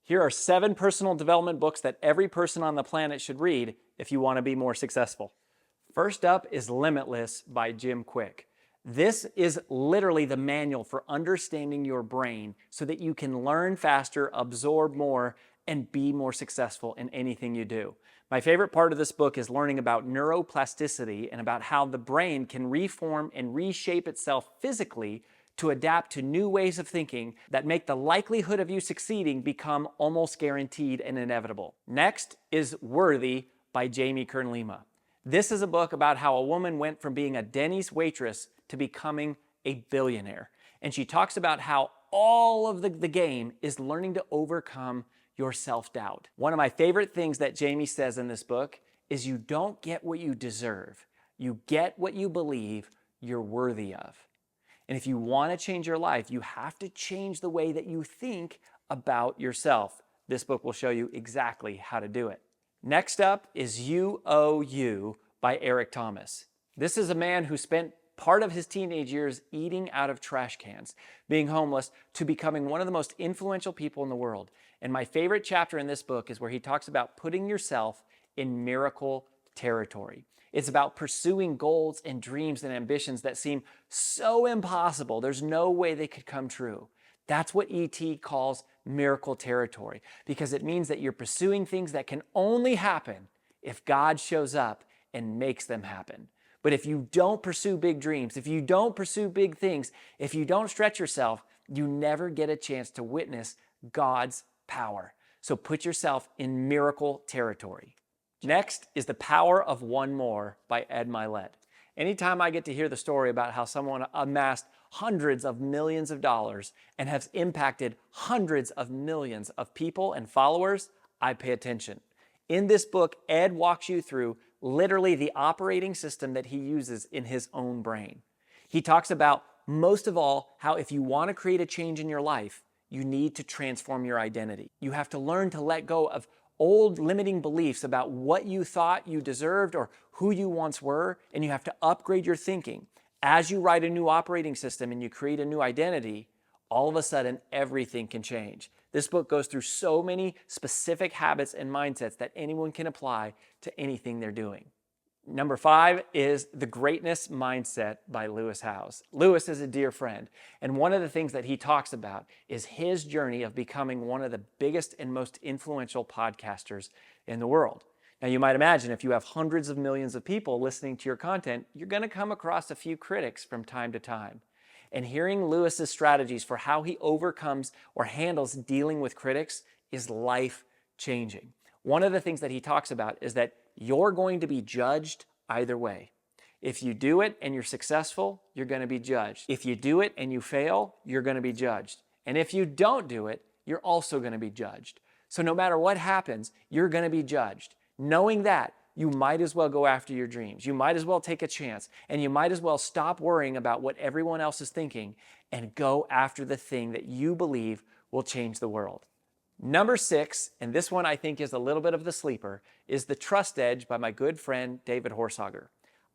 Here are 7 personal development books that every person on the planet should read if you want to be more successful. First up is Limitless by Jim Quick. This is literally the manual for understanding your brain so that you can learn faster, absorb more, and be more successful in anything you do. My favorite part of this book is learning about neuroplasticity and about how the brain can reform and reshape itself physically to adapt to new ways of thinking that make the likelihood of you succeeding become almost guaranteed and inevitable. Next is Worthy by Jamie Kern Lima. This is a book about how a woman went from being a Denny's waitress to becoming a billionaire. And she talks about how all of the game is learning to overcome your self-doubt. One of my favorite things that Jamie says in this book is you don't get what you deserve. You get what you believe you're worthy of. And if you want to change your life, you have to change the way that you think about yourself. This book will show you exactly how to do it. Next up is You Owe You by Eric Thomas. This is a man who spent part of his teenage years eating out of trash cans, being homeless, to becoming one of the most influential people in the world. And my favorite chapter in this book is where he talks about putting yourself in miracle territory. It's about pursuing goals and dreams and ambitions that seem so impossible. There's no way they could come true. That's what E.T. calls miracle territory, because it means that you're pursuing things that can only happen if God shows up and makes them happen. But if you don't pursue big dreams, if you don't pursue big things, if you don't stretch yourself, you never get a chance to witness God's power. So put yourself in miracle territory. Next is The Power of One More by Ed Milet. Anytime I get to hear the story about how someone amassed hundreds of millions of dollars and has impacted hundreds of millions of people and followers, I pay attention. In this book, Ed walks you through literally the operating system that he uses in his own brain. He talks about, most of all, how if you want to create a change in your life, you need to transform your identity. You have to learn to let go of old limiting beliefs about what you thought you deserved or who you once were, and you have to upgrade your thinking. As you write a new operating system and you create a new identity, all of a sudden everything can change. This book goes through so many specific habits and mindsets that anyone can apply to anything they're doing. Number 5 is The Greatness Mindset by Lewis Howes. Lewis is a dear friend, and one of the things that he talks about is his journey of becoming one of the biggest and most influential podcasters in the world. Now, you might imagine if you have hundreds of millions of people listening to your content, you're going to come across a few critics from time to time. And hearing Lewis's strategies for how he overcomes or handles dealing with critics is life-changing. One of the things that he talks about is that you're going to be judged either way. If you do it and you're successful, you're going to be judged. If you do it and you fail, you're going to be judged. And if you don't do it, you're also going to be judged. So no matter what happens, you're going to be judged. Knowing that, you might as well go after your dreams. You might as well take a chance, and you might as well stop worrying about what everyone else is thinking and go after the thing that you believe will change the world. Number 6, and this one I think is a little bit of the sleeper, is The Trust Edge by my good friend David Horsager.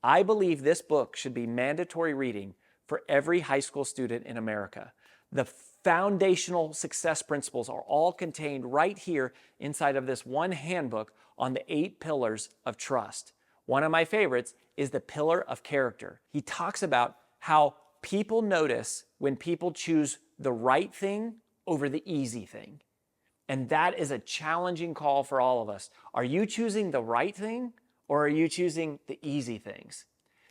I believe this book should be mandatory reading for every high school student in America. The foundational success principles are all contained right here inside of this one handbook on the 8 pillars of trust. One of my favorites is the pillar of character. He talks about how people notice when people choose the right thing over the easy thing. And that is a challenging call for all of us. Are you choosing the right thing or are you choosing the easy things?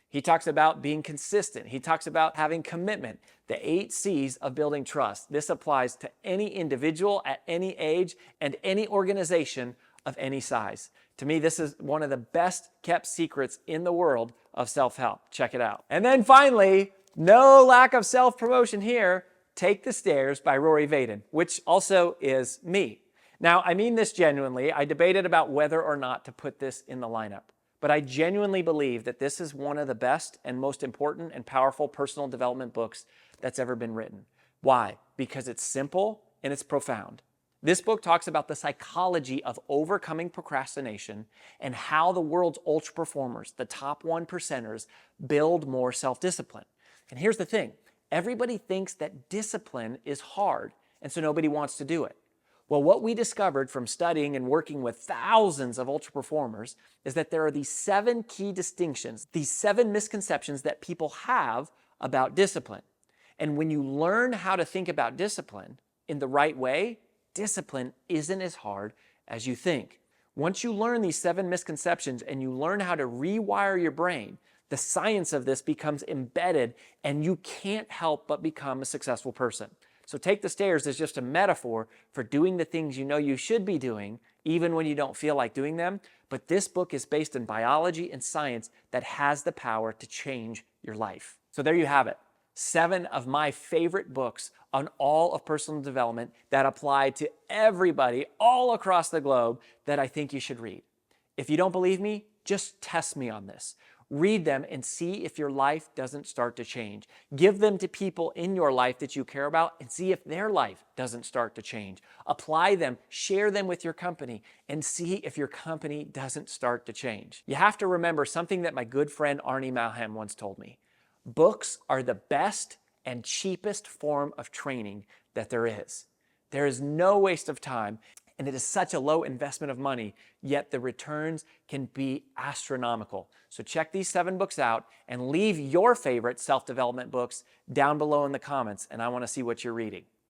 He talks about being consistent. He talks about having commitment, the 8 C's of building trust. This applies to any individual at any age and any organization of any size. To me, this is one of the best kept secrets in the world of self-help. Check it out. And then finally, no lack of self-promotion here, Take the Stairs by Rory Vaden, which also is me. Now, I mean this genuinely. I debated about whether or not to put this in the lineup, but I genuinely believe that this is one of the best and most important and powerful personal development books that's ever been written. Why? Because it's simple and it's profound. This book talks about the psychology of overcoming procrastination and how the world's ultra performers, the top 1%ers, build more self-discipline. And here's the thing. Everybody thinks that discipline is hard, and so nobody wants to do it. Well, what we discovered from studying and working with thousands of ultra performers is that there are these 7 key distinctions, these 7 misconceptions that people have about discipline. And when you learn how to think about discipline in the right way, discipline isn't as hard as you think. Once you learn these 7 misconceptions and you learn how to rewire your brain, the science of this becomes embedded and you can't help but become a successful person. So take the stairs as just a metaphor for doing the things you know you should be doing, even when you don't feel like doing them. But this book is based in biology and science that has the power to change your life. So there you have it. 7 of my favorite books on all of personal development that apply to everybody all across the globe that I think you should read. If you don't believe me, just test me on this. Read them and see if your life doesn't start to change. Give them to people in your life that you care about and see if their life doesn't start to change. Apply them, share them with your company, and see if your company doesn't start to change. You have to remember something that my good friend Arnie Malham once told me. Books are the best and cheapest form of training that there is. There is no waste of time, and it is such a low investment of money, yet the returns can be astronomical. So check these 7 books out and leave your favorite self-development books down below in the comments, and I want to see what you're reading.